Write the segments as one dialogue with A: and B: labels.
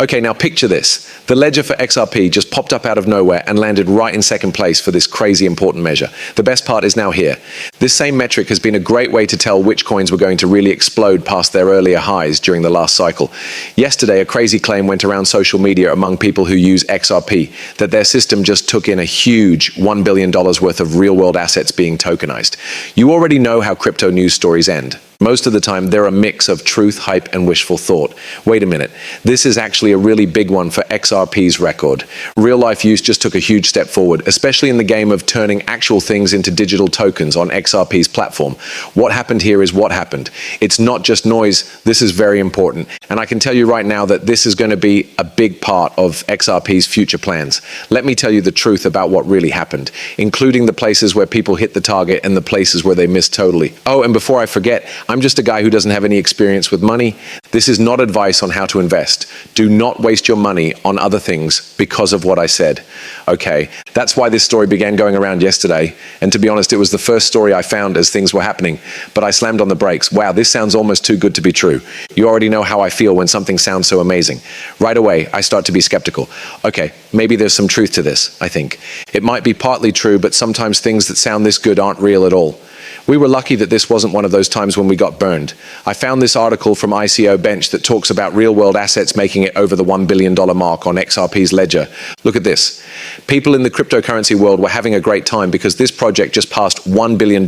A: Okay, now picture this. The ledger for XRP just popped up out of nowhere and landed right in second place for this crazy important measure. The best part is now here. This same metric has been a great way to tell which coins were going to really explode past their earlier highs during the last cycle. Yesterday, a crazy claim went around social media among people who use XRP that their system just took in a huge $1 billion worth of real-world assets being tokenized. You already know how crypto news stories end. Most of the time, they're a mix of truth, hype, and wishful thought. Wait a minute. This is actually a really big one for XRP's record. Real-life use just took a huge step forward, especially in the game of turning actual things into digital tokens on XRP's platform. What happened here is what happened. It's not just noise. This is very important. And I can tell you right now that this is going to be a big part of XRP's future plans. Let me tell you the truth about what really happened, including the places where people hit the target and the places where they missed totally. Oh, and before I forget, I'm just a guy who doesn't have any experience with money. This is not advice on how to invest. Do not waste your money on other things because of what I said. Okay, that's why this story began going around yesterday. And to be honest, it was the first story I found as things were happening. But I slammed on the brakes. Wow, this sounds almost too good to be true. You already know how I feel when something sounds so amazing. Right away, I start to be skeptical. Okay, maybe there's some truth to this, I think. It might be partly true, but sometimes things that sound this good aren't real at all. We were lucky that this wasn't one of those times when we got burned. I found this article from ICO Bench that talks about real-world assets making it over the $1 billion mark on XRP's ledger. Look at this. People in the cryptocurrency world were having a great time because this project just passed $1 billion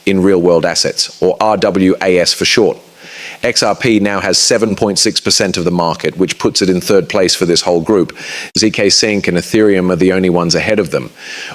A: in real-world assets, or RWAS for short. XRP now has 7.6% of the market, which puts it in third place for this whole group. ZK-Sync and Ethereum are the only ones ahead of them.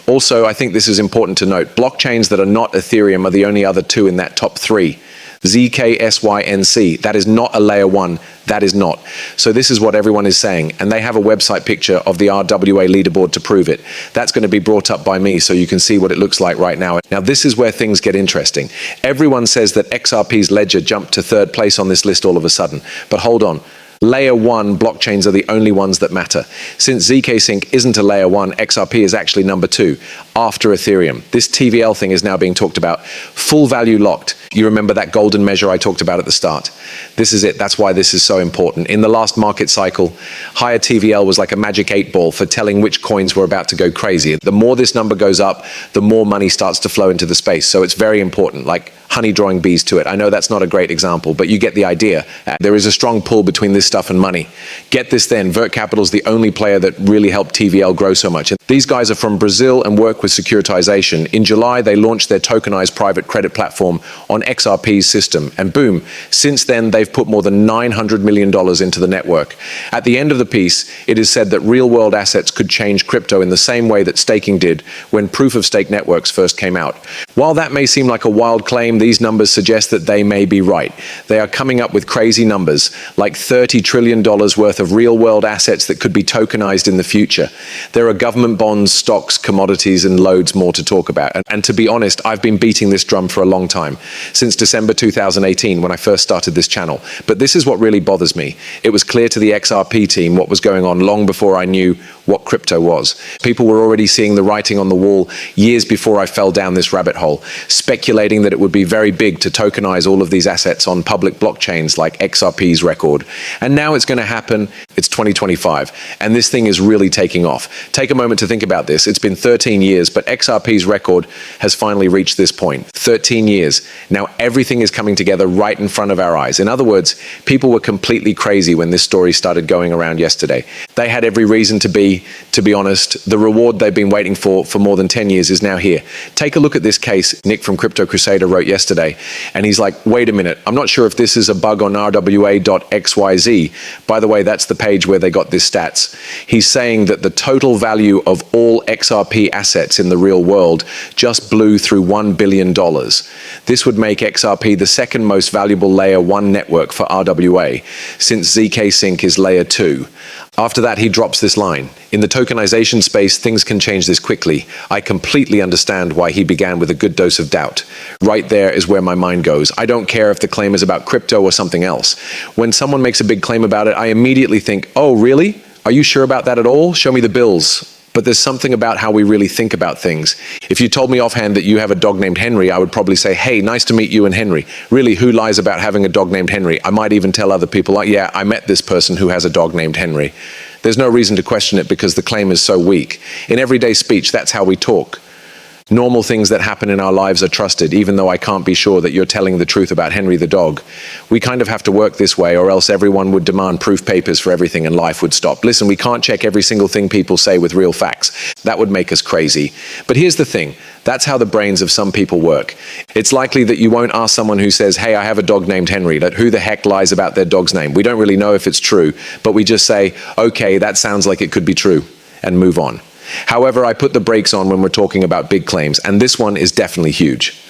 A: Also, I think this is important to note, blockchains that are not Ethereum are the only other two in that top three. ZK-SYNC, that is not a layer one, that is not. So this is what everyone is saying, and they have a website picture of the RWA leaderboard to prove it. That's going to be brought up by me so you can see what it looks like right now. Now this is where things get interesting. Everyone says that XRP's ledger jumped to third place on this list all of a sudden, but hold on. Layer 1 blockchains are the only ones that matter. Since ZK-Sync isn't a layer 1, XRP is actually number 2, after Ethereum. This TVL thing is now being talked about. Full value locked. You remember that golden measure I talked about at the start? This is it. That's why this is so important. In the last market cycle, higher TVL was like a magic 8-ball for telling which coins were about to go crazy. The more this number goes up, the more money starts to flow into the space. So it's very important, like honey drawing bees to it. I know that's not a great example, but you get the idea. There is a strong pull between this stuff and money. Get this then, Vert Capital's the only player that really helped TVL grow so much. And these guys are from Brazil and work with securitization. In July, they launched their tokenized private credit platform on XRP's system. And boom, since then, they've put more than $900 million into the network. At the end of the piece, it is said that real-world assets could change crypto in the same way that staking did when proof-of-stake networks first came out. While that may seem like a wild claim, these numbers suggest that they may be right. They are coming up with crazy numbers, like $30 trillion worth of real-world assets that could be tokenized in the future. There are government bonds, stocks, commodities, and loads more to talk about. And to be honest, I've been beating this drum for a long time, since December 2018 when I first started this channel. But this is what really bothers me. It was clear to the XRP team what was going on long before I knew what crypto was. People were already seeing the writing on the wall years before I fell down this rabbit hole, speculating that it would be very big to tokenize all of these assets on public blockchains like XRP's record. And now it's going to happen. It's 2025, and this thing is really taking off. Take a moment to think about this. It's been 13 years, but XRP's record has finally reached this point. 13 years. Now everything is coming together right in front of our eyes. In other words, people were completely crazy when this story started going around yesterday. They had every reason to be honest. The reward they've been waiting for more than 10 years is now here. Take a look at this case Nick from Crypto Crusader wrote yesterday, and he's like, wait a minute, I'm not sure if this is a bug on RWA.xyz. By the way, that's the page where they got this stats. He's saying that the total value of all XRP assets in the real world just blew through $1 billion. This would make XRP the second most valuable layer 1 network for RWA, since ZK-Sync is layer 2. After that, he drops this line. In the tokenization space, things can change this quickly. I completely understand why he began with a good dose of doubt. Right there is where my mind goes. I don't care if the claim is about crypto or something else. When someone makes a big claim about it, I immediately think, oh, really? Are you sure about that at all? Show me the bills. But there's something about how we really think about things. If you told me offhand that you have a dog named Henry, I would probably say, hey, nice to meet you and Henry. Really, who lies about having a dog named Henry? I might even tell other people, like, yeah, I met this person who has a dog named Henry. There's no reason to question it because the claim is so weak. In everyday speech, that's how we talk. Normal things that happen in our lives are trusted, even though I can't be sure that you're telling the truth about Henry the dog. We kind of have to work this way, or else everyone would demand proof papers for everything and life would stop. Listen, we can't check every single thing people say with real facts. That would make us crazy. But here's the thing. That's how the brains of some people work. It's likely that you won't ask someone who says, hey, I have a dog named Henry, that who the heck lies about their dog's name. We don't really know if it's true, but we just say, okay, that sounds like it could be true, and move on. However, I put the brakes on when we're talking about big claims, and this one is definitely huge.